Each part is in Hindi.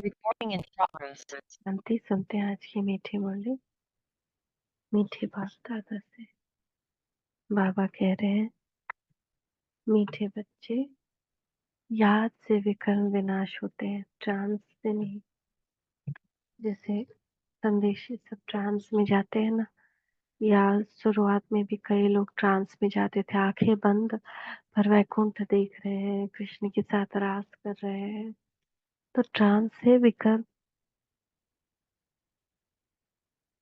Recording in progress. शांति सुनते हैं आज की मीठी बोली, मीठी बात दादा से। बाबा कह रहे हैं, मीठे बच्चे, याद से विकर्म विनाश होते हैं, ट्रांस से नहीं। जैसे संदेशी सब ट्रांस में जाते हैं ना, या शुरुआत में भी कई लोग ट्रांस में जाते थे, आंखें बंद पर वैकुंठ देख रहे हैं, कृष्ण के साथ रास कर रहे हैं। तो ट्रांस से विकर्म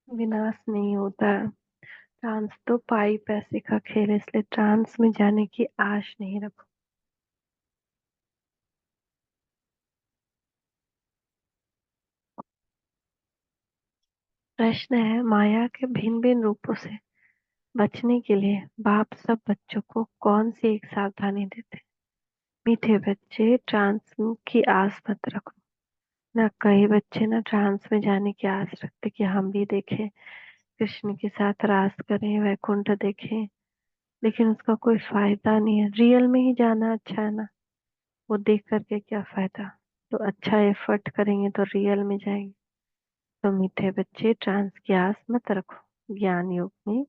विनाश नहीं होता। ट्रांस तो पाई पैसे का खेल है, इसलिए ट्रांस में जाने की आश नहीं रखो। प्रश्न है, माया के भिन्न भिन्न रूपों से बचने के लिए बाप सब बच्चों को कौन सी एक सावधानी देते हैं? मीठे बच्चे, ट्रांस की आस मत रखो। ना कई बच्चे ना ट्रांस में जाने की आस रखते कि हम भी देखें, कृष्ण के साथ रास करें, वैकुंठ देखें, लेकिन उसका कोई फायदा नहीं है। रियल में ही जाना अच्छा है ना, वो देख करके क्या फायदा। तो अच्छा एफर्ट करेंगे तो रियल में जाएंगे। तो मीठे बच्चे, ट्रांस की आस मत रखो। ज्ञान योग में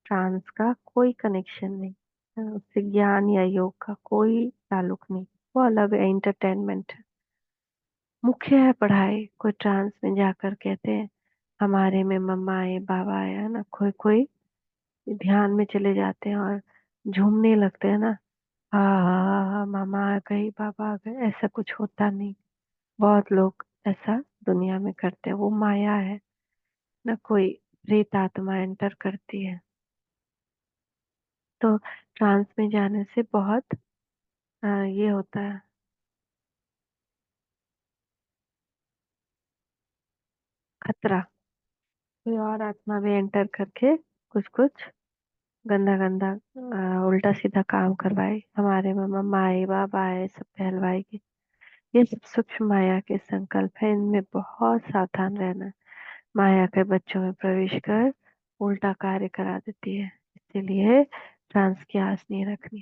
ट्रांस का कोई कनेक्शन नहीं, उससे ज्ञान या योग का कोई ताल्लुक नहीं। वो अलग एंटरटेनमेंट है। मुख्य है पढ़ाई। कोई ट्रांस में जाकर कहते हैं हमारे में मम्मा आए, बाबा आया ना, कोई कोई ध्यान में चले जाते हैं और झूमने लगते हैं ना, हाँ हाँ हाँ हाँ, मामा आ गई, बाबा आ गए। ऐसा कुछ होता नहीं। बहुत लोग ऐसा दुनिया में करते हैं, वो माया है ना। कोई प्रेत आत्मा एंटर करती है। तो ट्रांस में जाने से बहुत ये होता है, खतरा। कोई और आत्मा भी एंटर करके कुछ कुछ गंदा गंदा उल्टा सीधा काम करवाए। हमारे में मम्मा आए, बाबा आए, सब पहलवाएगी। ये सब सूक्ष्म माया के संकल्प है, इनमें बहुत सावधान रहना है। माया के बच्चों में प्रवेश कर उल्टा कार्य करा देती है, इसीलिए ट्रांस की आस नहीं रखनी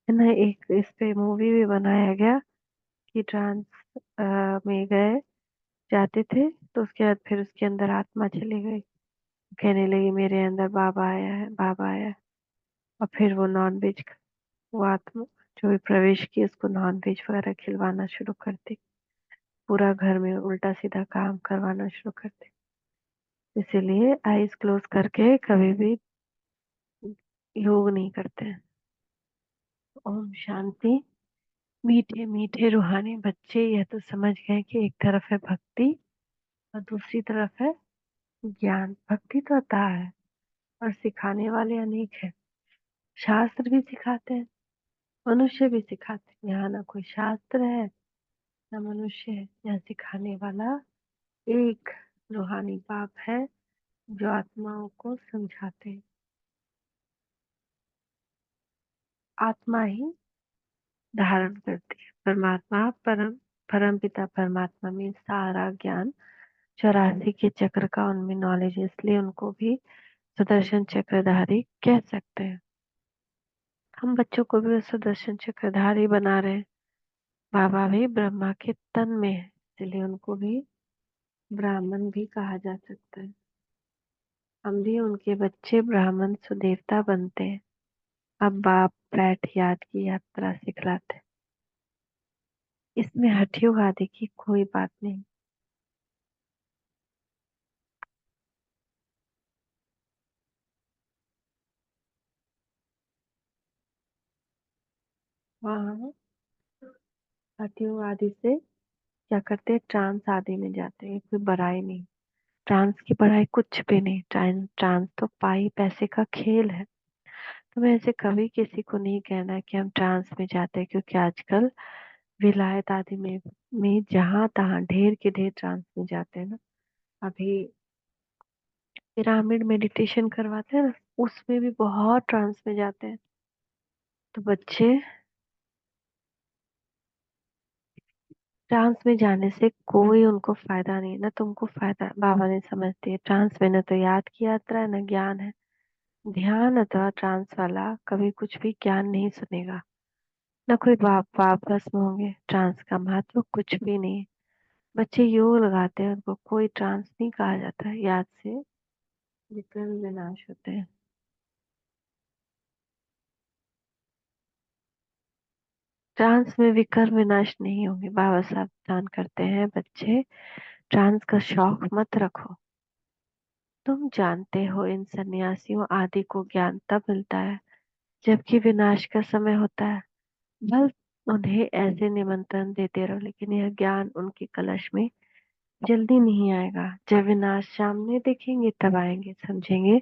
है ना। एक इस पे मूवी भी बनाया गया कि ट्रांस में गए, जाते थे, तो उसके बाद फिर उसके अंदर आत्मा चली गई, कहने लगी मेरे अंदर बाबा आया है, बाबा आया है। और फिर वो नॉन वेज, वो आत्मा जो भी प्रवेश की, उसको नॉन वेज वगैरह खिलवाना शुरू कर दी। पूरा घर में उल्टा सीधा काम करवाना शुरू कर दी। इसीलिए आईज क्लोज करके कभी भी योग नहीं करते हैं। ओम शांति। मीठे मीठे रूहानी बच्चे यह तो समझ गए कि एक तरफ है भक्ति और दूसरी तरफ है ज्ञान। भक्ति तो अता है और सिखाने वाले अनेक हैं। शास्त्र भी सिखाते हैं, मनुष्य भी सिखाते हैं। यहाँ ना कोई शास्त्र है ना मनुष्य है, यहाँ सिखाने वाला एक रूहानी बाप है जो आत्माओं को समझाते हैं। आत्मा ही धारण करती है परमात्मा, परम पिता परमात्मा में सारा ज्ञान, 84 के चक्र का उनमें नॉलेज है, इसलिए उनको भी सुदर्शन चक्रधारी कह सकते हैं। हम बच्चों को भी सुदर्शन चक्रधारी बना रहे हैं। बाबा भी ब्रह्मा के तन में है, इसलिए उनको भी ब्राह्मण भी कहा जा सकता है। हम भी उनके बच्चे ब्राह्मण सुदेवता बनते हैं। अब बाप बैठ याद की यात्रा सिखलाते हैं। इसमें हठयोग आदि की कोई बात नहीं। वहाँ हठयोग आदि से क्या करते हैं, ट्रांस आदि में जाते हैं। कोई बड़ाई नहीं, ट्रांस की पढ़ाई कुछ भी नहीं। ट्रांस तो पाई पैसे का खेल है। तो मैं ऐसे कभी किसी को नहीं कहना है कि हम ट्रांस में जाते हैं, क्योंकि आजकल विलायत आदि में जहाँ तहाँ ढेर के ढेर ट्रांस में जाते हैं ना। अभी पिरामिड मेडिटेशन करवाते हैं ना, उसमें भी बहुत ट्रांस में जाते हैं। तो बच्चे, ट्रांस में जाने से कोई उनको फायदा नहीं, ना तुमको फायदा है। बाबा ने समझ दिया, ट्रांस में न तो याद की यात्रा है न ज्ञान है। ध्यान अथवा ट्रांस वाला कभी कुछ भी ज्ञान नहीं सुनेगा, न कोई बाप वापस में होंगे। ट्रांस का महत्व कुछ भी नहीं है। बच्चे योग लगाते हैं, उनको कोई ट्रांस नहीं कहा जाता है, याद से विकर्ण विनाश होते हैं। ट्रांस में विकर्ण विनाश नहीं होंगे, बाबा सावधान करते हैं, बच्चे ट्रांस का शौक मत रखो। तुम जानते हो इन सन्यासियों आदि को ज्ञान तब मिलता है जबकि विनाश का समय होता है। बल उन्हें ऐसे निमंत्रण देते रहो, लेकिन यह ज्ञान उनके कलश में जल्दी नहीं आएगा। जब विनाश सामने देखेंगे तब आएंगे, समझेंगे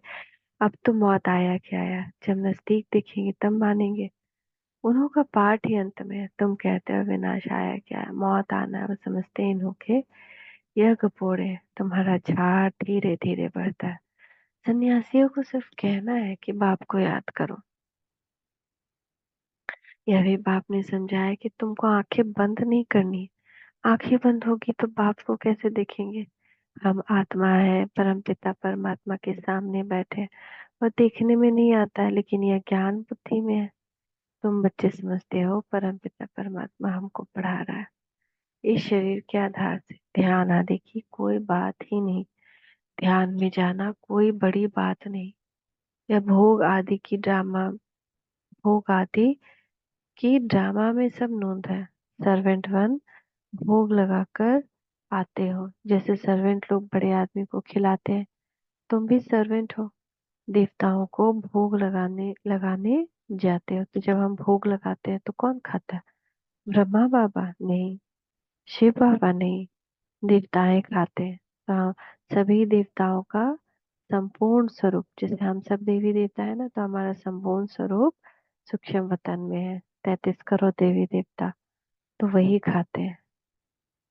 अब तो मौत आया क्या आया। जब नजदीक देखेंगे तब मानेंगे। उन्हों का पाठ ही अंत में है। तुम कहते हो विनाश आया क्या है, मौत आना है, वो समझते हैं इन्हों के यह कपोड़े है। तुम्हारा झाड़ धीरे धीरे बढ़ता है। सन्यासियों को सिर्फ कहना है कि बाप को याद करो। यह भी बाप ने समझाया कि तुमको आंखें बंद नहीं करनी। आंखें बंद होगी तो बाप को कैसे देखेंगे। हम आत्मा है, परमपिता परमात्मा के सामने बैठे। वह देखने में नहीं आता है, लेकिन यह ज्ञान बुद्धि में है। तुम बच्चे समझते हो परमपिता परमात्मा हमको पढ़ा रहा है। इस शरीर के आधार से ध्यान आदि की कोई बात ही नहीं। ध्यान में जाना कोई बड़ी बात नहीं। यह भोग आदि की ड्रामा में सब नोंद है। सर्वेंट वन भोग लगाकर आते हो, जैसे सर्वेंट लोग बड़े आदमी को खिलाते हैं। तुम भी सर्वेंट हो, देवताओं को भोग लगाने लगाने जाते हो। तो जब हम भोग लगाते हैं तो कौन खाता है? ब्रह्मा बाबा नहीं, शिव बाबा नहीं, देवताएं खाते हैं। हाँ, सभी देवताओं का संपूर्ण स्वरूप, जैसे हम सब देवी देवता है ना, तो हमारा संपूर्ण स्वरूप सूक्ष्म वतन में है। 33 करोड़ देवी देवता, तो वही खाते हैं।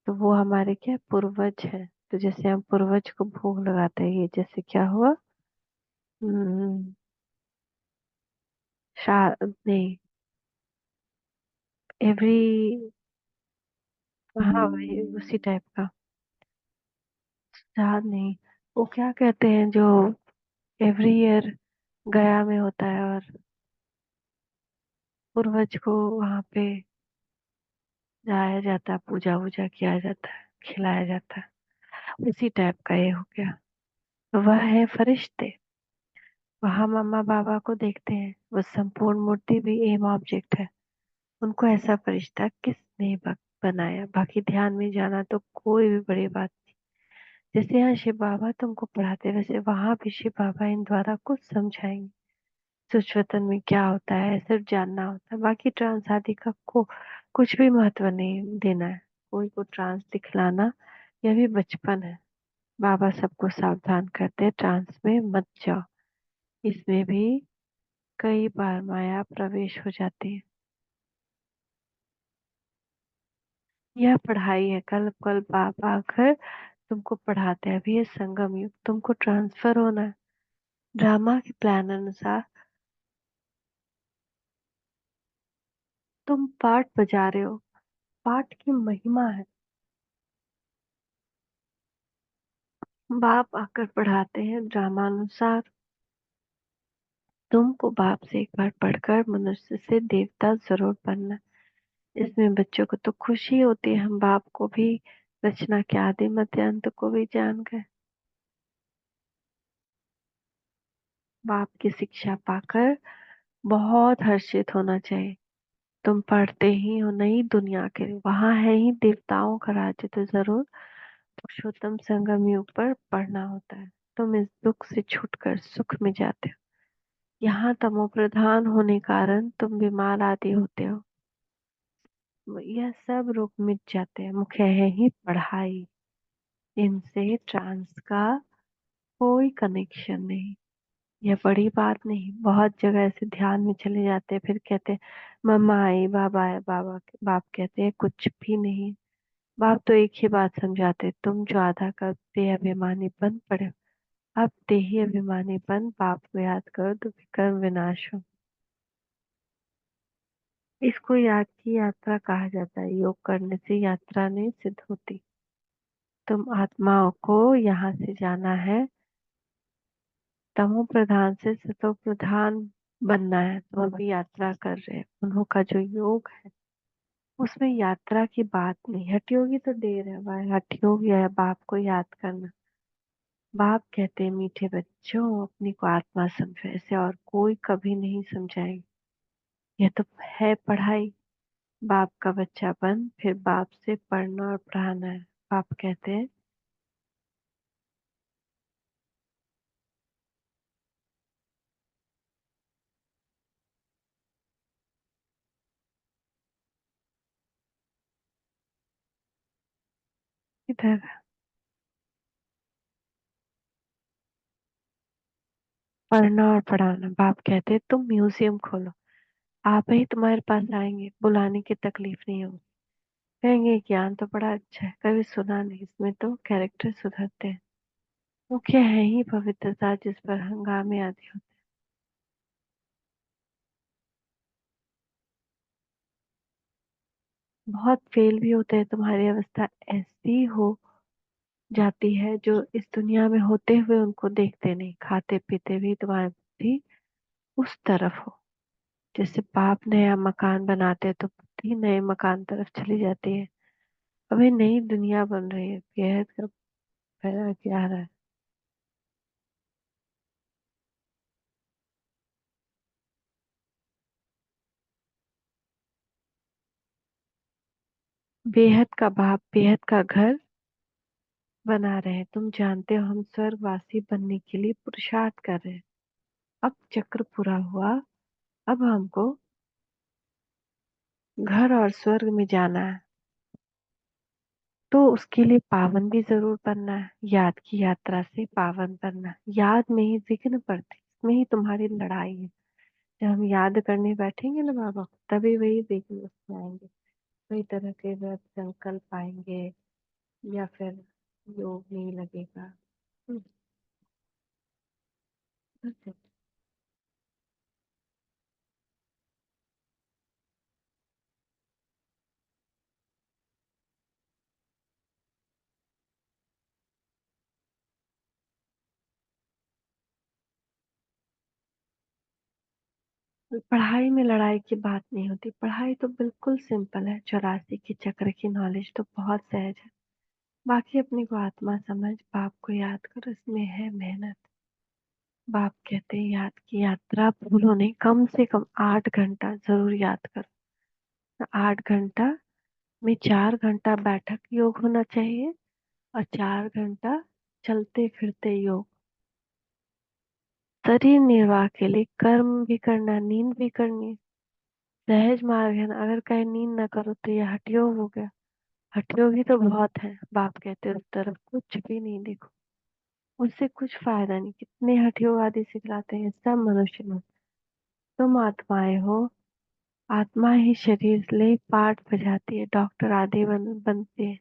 तो वो हमारे क्या पूर्वज है। तो जैसे हम पूर्वज को भोग लगाते हैं, ये जैसे क्या हुआ। हम्म, नहीं, एवरी, हाँ वही उसी टाइप का। श्राद्ध नहीं, वो क्या कहते हैं जो एवरी ईयर गया में होता है और पूर्वज को वहां पे जाया जाता है, पूजा वूजा किया जाता है, खिलाया जाता है। उसी टाइप का ये हो गया। वह है फरिश्ते। वहां मम्मा बाबा को देखते हैं, वो संपूर्ण मूर्ति भी एम ऑब्जेक्ट है। उनको ऐसा फरिश्ता किसने बनाया। बाकी ध्यान में जाना तो कोई भी बड़ी बात नहीं। जैसे यहाँ शिव बाबा तुमको पढ़ाते, वैसे वहां भी शिव बाबा इन द्वारा कुछ समझाएंगे। सुचवेतन में क्या होता है सिर्फ जानना होता है। बाकी ट्रांस आदि का को कुछ भी महत्व नहीं देना है। कोई को ट्रांस दिखलाना, यह भी बचपन है। बाबा सबको सावधान करते हैं, ट्रांस में मत जाओ। इसमें भी कई बार माया प्रवेश हो जाती है। यह पढ़ाई है, कल कल बाबा आकर तुमको पढ़ाते हैं। अभी ये संगम युग, तुमको ट्रांसफर होना है। ड्रामा के प्लान अनुसार तुम पार्ट बजा रहे हो। पाठ की महिमा है। बाप आकर पढ़ाते हैं ड्रामानुसार। तुमको बाप से एक बार पढ़कर मनुष्य से देवता जरूर बनना। इसमें बच्चों को तो खुशी होती है, हम बाप को भी रचना के आदि मध्य अंत को भी जान गए। बाप की शिक्षा पाकर बहुत हर्षित होना चाहिए। तुम पढ़ते ही हो नई दुनिया के लिए, वहां है ही देवताओं का राज्य, तो जरूर पुरुषोत्तम संगम युग पर पढ़ना होता है। तुम इस दुख से छूटकर सुख में जाते हो। यहाँ तमो प्रधान होने कारण तुम बीमार आदि होते हो। यह सब रोग मिट जाते हैं। मुख्य है ही पढ़ाई। इनसे ट्रांस का कोई कनेक्शन नहीं। यह बड़ी बात नहीं। बहुत जगह ऐसे ध्यान में चले जाते हैं, फिर कहते हैं मम्मा आई, बाबा आए, बाप कहते हैं कुछ भी नहीं। बाप तो एक ही बात समझाते, तुम जो आधा कर देहाभिमानी बन पड़े हो। अब देही अभिमानी बन बाप को याद करो तो विकर्म विनाश हो। इसको याद की यात्रा कहा जाता है। योग करने से यात्रा नहीं सिद्ध होती। तुम आत्माओं को यहाँ से जाना है, तमो प्रधान से सतो प्रधान बनना है। तुम अभी यात्रा कर रहे हैं, उन्हों का जो योग है। उसमें यात्रा की बात नहीं। हठयोगी तो देर है भाई, हठयोगी है बाप को याद करना। बाप कहते हैं मीठे बच्चों अपनी को आत्मा समझो, ऐसे और कोई कभी नहीं समझाएगी। यह तो है पढ़ाई। बाप का बच्चा बन, फिर बाप से पढ़ना और पढ़ाना है। बाप कहते हैं इधर पढ़ना और पढ़ाना। बाप कहते हैं तुम म्यूजियम खोलो, आप ही तुम्हारे पास आएंगे, बुलाने की तकलीफ नहीं होगी। कहेंगे ज्ञान तो बड़ा अच्छा है, कभी सुना नहीं, इसमें तो कैरेक्टर सुधरते हैं। मुख्य है ही पवित्रता जिस पर हंगामे आदि होते हैं। बहुत फेल भी होते हैं, तुम्हारी अवस्था ऐसी हो जाती है जो इस दुनिया में होते हुए उनको देखते नहीं, खाते पीते भी तुम्हारी बुद्धि उस तरफ हो। जैसे बाप नया मकान बनाते हैं तो बुद्धि नए मकान तरफ चली जाती है। अभी नई दुनिया बन रही है, बेहद का फैला क्या रहा है। बेहद का बाप बेहद का घर बना रहे हैं। तुम जानते हो हम स्वर्गवासी बनने के लिए पुरुषार्थ कर रहे हैं। अब चक्र पूरा हुआ, अब हमको घर और स्वर्ग में जाना है। तो उसके लिए पावन भी जरूर बनना है। याद की यात्रा से पावन बनना, याद में ही विघ्न पड़ते, इसमें ही तुम्हारी लड़ाई है। जब हम याद करने बैठेंगे ना बाबा को, तभी वही विघ्न उसमें आएंगे। कई तरह के व्रत संकल्प आएंगे, या फिर योग नहीं लगेगा। हम्म, बस। पढ़ाई में लड़ाई की बात नहीं होती, पढ़ाई तो बिल्कुल सिंपल है। 84 की चक्र की नॉलेज तो बहुत सहज है। बाकी अपने को आत्मा समझ, बाप को याद करो, इसमें है मेहनत। बाप कहते हैं याद की यात्रा भूलो नहीं, कम से कम 8 घंटा जरूर याद करो। 8 घंटा में 4 घंटा बैठक योग होना चाहिए, और 4 घंटा चलते फिरते योग। शरीर निर्वाह के लिए कर्म भी करना, नींद भी करनी। सहज मार्ग है ना, अगर कहीं नींद ना करो तो ये हठयोग हो गया। हठयोगी तो बहुत है, बाप कहते हैं उस तरफ कुछ भी नहीं देखो, उससे कुछ फायदा नहीं। कितने हठयोग आदि सिखलाते हैं, सब मनुष्य में। तुम आत्माएं हो, आत्मा ही शरीर ले पाठ बजाती है, डॉक्टर आदि बनते हैं।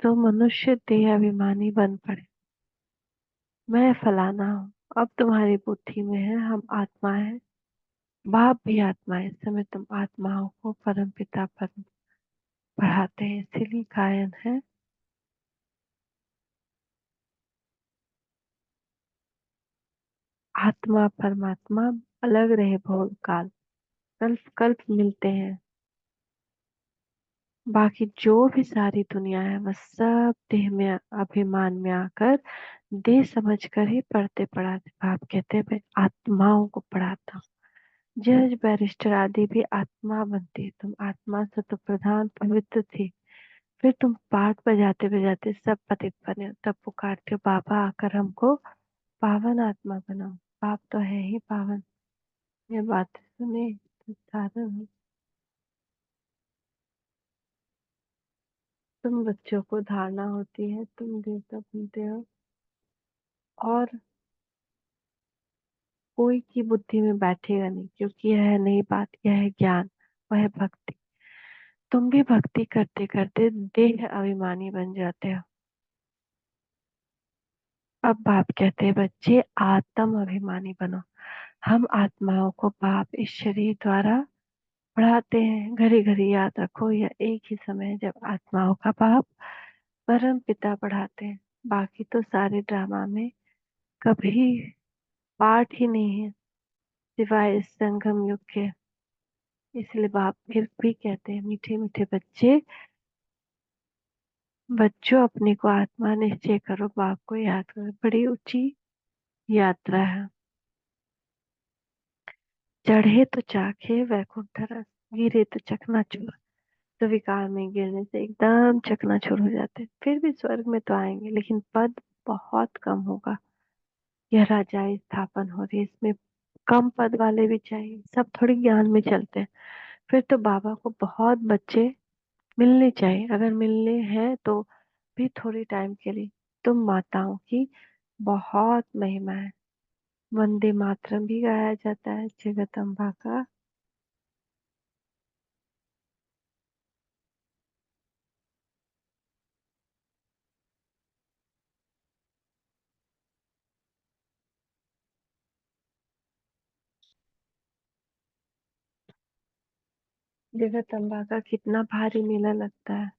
तो मनुष्य देह अभिमानी बन पड़े, मैं फलाना हूँ। अब तुम्हारी बुद्धि में है हम आत्मा है, बाप भी आत्मा है। इस समय तुम आत्माओं को परम पिता परम पढ़ाते हैं, इसीलिए गायन है। आत्मा परमात्मा अलग रहे भोर काल, कल्प कल्प मिलते हैं। बाकी जो भी सारी दुनिया है वह सब देह में अभिमान में आकर देह समझ कर ही पढ़ते पढ़ाते। बाप कहते हैं मैं आत्माओं को पढ़ाता हूँ। जज बैरिस्टर आदि भी आत्मा बनती है, तुम आत्मा से तो प्रधान पवित्र थी। फिर तुम पाठ बजाते बजाते सब पतित बने हो, तब पुकारते हो बाबा आकर हमको पावन आत्मा बनाओ। बाप तो है ही पावन। ये बात सुने तो साधन। तुम बच्चों को धारणा होती है, तुम देवता बनते हो, और कोई की बुद्धि में बैठेगा नहीं, क्योंकि यह है नई बात, यह है ज्ञान, वह है भक्ति। तुम भी भक्ति करते करते देह अभिमानी बन जाते हो। अब बाप कहते हैं बच्चे आत्म अभिमानी बनो। हम आत्माओं को बाप इस शरीर द्वारा पढ़ाते हैं। घड़ी घड़ी याद रखो, यह एक ही समय है जब आत्माओं का बाप परम पिता पढ़ाते हैं। बाकी तो सारे ड्रामा में कभी पाठ ही नहीं है, सिवाय इस संगम युग के। इसलिए बाप फिर भी कहते हैं, मीठे मीठे बच्चे, बच्चों अपने को आत्मा निश्चय करो, बाप को याद करो। बड़ी ऊंची यात्रा है। चढ़े तो चाखे वैकुंठ रस, गिरे तो चकनाचूर। तो विकार में गिरने से एकदम चकनाचूर हो जाते हैं। फिर भी स्वर्ग में तो आएंगे, लेकिन पद बहुत कम होगा। यह राजाई स्थापन हो रही है, इसमें कम पद वाले भी चाहिए। सब थोड़ी ज्ञान में चलते हैं। फिर तो बाबा को बहुत बच्चे मिलने चाहिए, अगर मिलने हैं तो भी थोड़ी टाइम के लिए। तुम माताओं की बहुत महिमा है। वंदे मातरम भी गाया जाता है जगदम्बा का। जगदम्बा का कितना भारी मेला लगता है,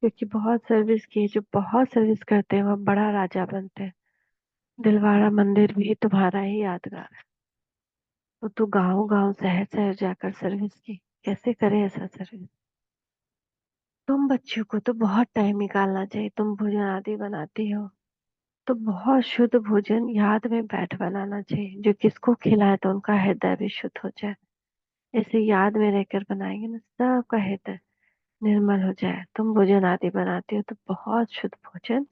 क्योंकि बहुत सर्विस की, जो बहुत सर्विस करते हैं वह बड़ा राजा बनते हैं। दिलवाड़ा मंदिर भी तुम्हारा ही यादगार है। वो तो गांव गांव शहर शहर जाकर सर्विस की, कैसे करे ऐसा सर्विस। तुम बच्चियों को तो बहुत टाइम निकालना चाहिए। तुम भोजन आदि बनाती हो तो बहुत शुद्ध भोजन याद में बैठ बनाना चाहिए, जो किसको खिलाए तो उनका हृदय भी शुद्ध हो जाए। ऐसे याद में रहकर बनाएंगे ना, सबका हृदय निर्मल हो जाए। तुम भोजन आदि बनाती हो तो बहुत शुद्ध भोजन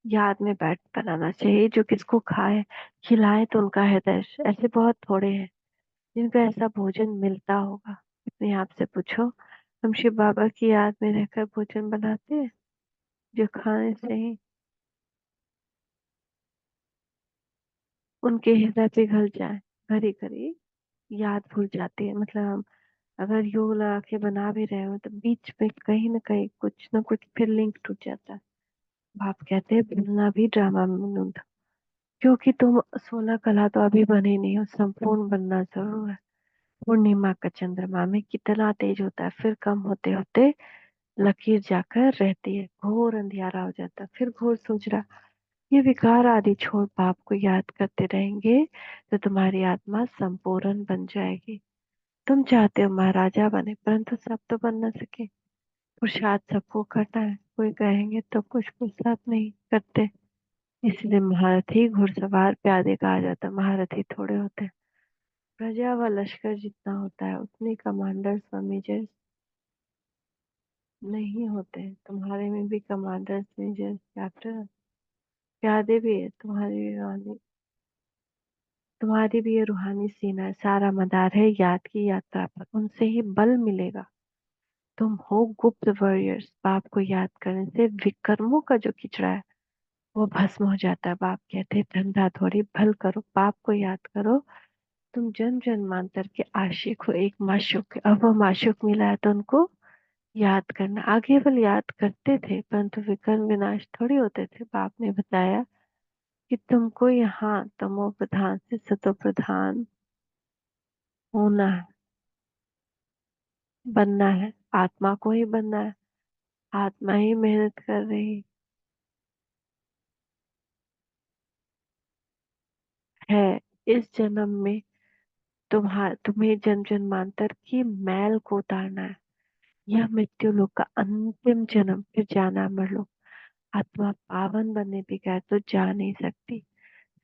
याद में बैठ बनाना चाहिए, जो किसको खाए खिलाए तो उनका हृदय। ऐसे बहुत थोड़े हैं जिनको ऐसा भोजन मिलता होगा। अपने आप से पूछो, हम शिव बाबा की याद में रहकर भोजन बनाते हैं, जो खाने से ही उनके हृदय पिघल जाए। घड़ी घड़ी याद भूल जाती है। मतलब हम अगर योग लगा के बना भी रहे हो तो बीच में कहीं ना कहीं कुछ ना कुछ फिर लिंक टूट जाता है। बाप कहते हैं भूलना भी ड्रामा में विनोद, क्योंकि तुम 16 कला तो अभी बने नहीं हो, संपूर्ण बनना जरूर है। पूर्णिमा का चंद्रमा में कितना तेज होता है, फिर कम होते होते लकीर जाकर रहती है, घोर अंधियारा हो जाता है। फिर घोर सोच रहा, ये विकार आदि छोड़ पाप को याद करते रहेंगे तो तुम्हारी आत्मा संपूर्ण बन जाएगी। तुम चाहते हो महाराजा बने, परंतु सब तो बन न सके। पुरुषार्थ सबको करना है, कोई कहेंगे तो कुछ पुरुषार्थ नहीं करते। इसलिए महारथी घुड़सवार प्यादे कहा जाता है। महारथी थोड़े होते हैं। प्रजा व लश्कर जितना होता है उतने कमांडर्स व मेजर्स नहीं होते हैं। तुम्हारे में भी कमांडर्स, मेजर्स, कैप्टन, प्यादे भी है। तुम्हारी भी ये रूहानी सीना है। सारा मदार है याद की यात्रा पर, उनसे ही बल मिलेगा। तुम हो गुप्त वॉरियर्स। बाप को याद करने से विकर्मों का जो किचड़ा है वो भस्म हो जाता है। बाप कहते हैं धंधा थोड़ी भल करो, बाप को याद करो। तुम जन्म जन्मांतर के आशिक हो एक माशूक के। अब वो माशूक मिला है तो उनको याद करना। आगे बल याद करते थे, परंतु विकर्म विनाश थोड़ी होते थे। बाप ने बताया कि तुमको यहाँ तमो प्रधान से सतो प्रधान होना है, बनना है। आत्मा को ही बनना है। आत्मा ही मेहनत कर रही है। इस जन्म में तुम्हें जन्म जन्मांतर की मैल को उतारना है। यह मृत्यु लोक का अंतिम जन्म, फिर जाना अमर लोक। आत्मा पावन बनने बगैर तो जा नहीं सकती।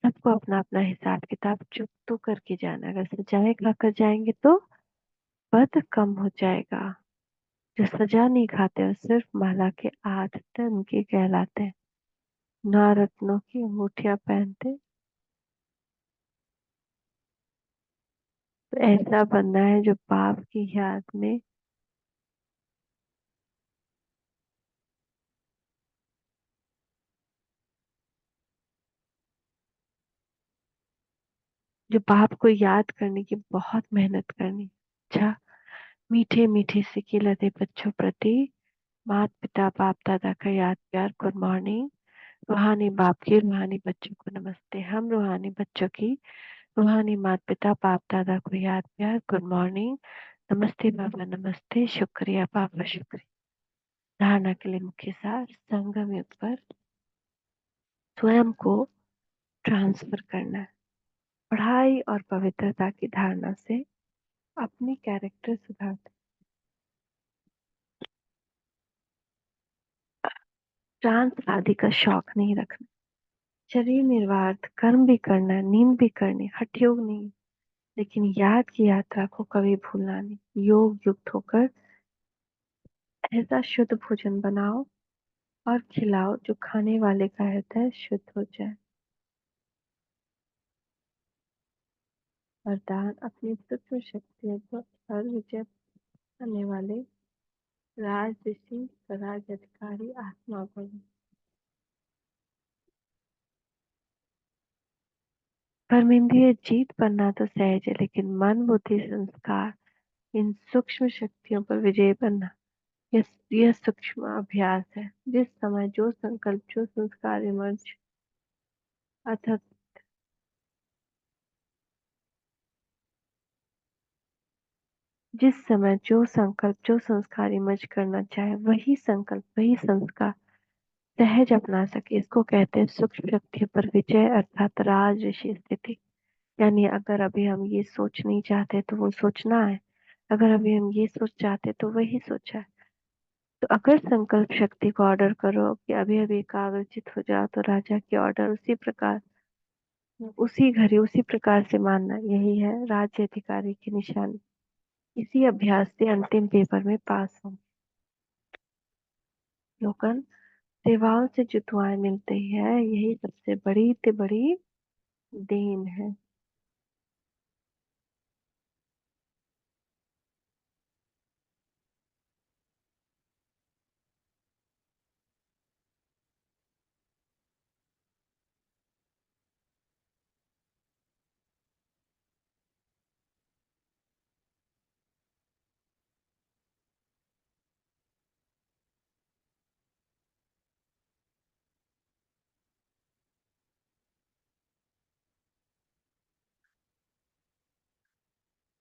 सबको अपना अपना हिसाब किताब चुप तो करके जाना। अगर सजाए खाकर जाएंगे तो पद कम हो जाएगा। जो सजा नहीं खाते और सिर्फ माला के आधे उनके कहलाते हैं। नौ रत्नों की अंगूठियां पहनते। तो ऐसा बनना है जो पाप की याद में, जो पाप को याद करने की बहुत मेहनत करनी। अच्छा, मीठे मीठे सिके लदे बच्चों प्रति माता पिता बाप दादा का याद प्यार। Good morning. रूहानी बाप की रूहानी बच्चों को नमस्ते। हम रूहानी बच्चों की रूहानी माता पिता बाप दादा को याद प्यार। Good morning. नमस्ते बाबा, नमस्ते, शुक्रिया बाबा, शुक्रिया। धारणा के लिए मुख्य सार, संगम युग पर स्वयं को ट्रांसफर करना है। पढ़ाई और पवित्रता की धारणा से अपनी कैरेक्टर सुधारते। शांत आदि का शौक नहीं रखना। शरीर निर्वाध कर्म भी करना, नींद भी करनी, हठयोग नहीं। लेकिन याद की यात्रा को कभी भूलना नहीं। योग युक्त होकर ऐसा शुद्ध भोजन बनाओ और खिलाओ जो खाने वाले का हृदय शुद्ध हो जाए। वरदान, अपनी सूक्ष्म शक्तियों पर विजय करने वाले राज ऋषि, स्वराज अधिकारी आत्मा बनो। परमिंद्रिय जीत बनना तो सहज है, लेकिन मन बुद्धि संस्कार इन सूक्ष्म शक्तियों पर विजय बनना, यह यह सूक्ष्म अभ्यास है। जिस समय जो संकल्प जो संस्कार इमर्ज अर्थात जिस समय जो संकल्प जो संस्कार इमर्ज करना चाहे, वही संकल्प वही संस्कार सहज अपना सके, इसको कहते हैं सूक्ष्म शक्तियों पर विजय अर्थात राज ऋषि स्थिति। यानी अगर अभी हम ये सोच नहीं चाहते तो वो सोचना है, अगर अभी हम ये सोच चाहते तो वही सोचा है। तो अगर संकल्प शक्ति को ऑर्डर करो कि अभी अभी एकाग्रचित हो जाओ, तो राजा की ऑर्डर उसी प्रकार उसी घड़ी उसी प्रकार से मानना, यही है राज्य अधिकारी की निशानी। इसी अभ्यास से अंतिम पेपर में पास हो। लोगन, सेवाओं से जो दुआएं मिलती है, यही सबसे बड़ी से बड़ी देन है।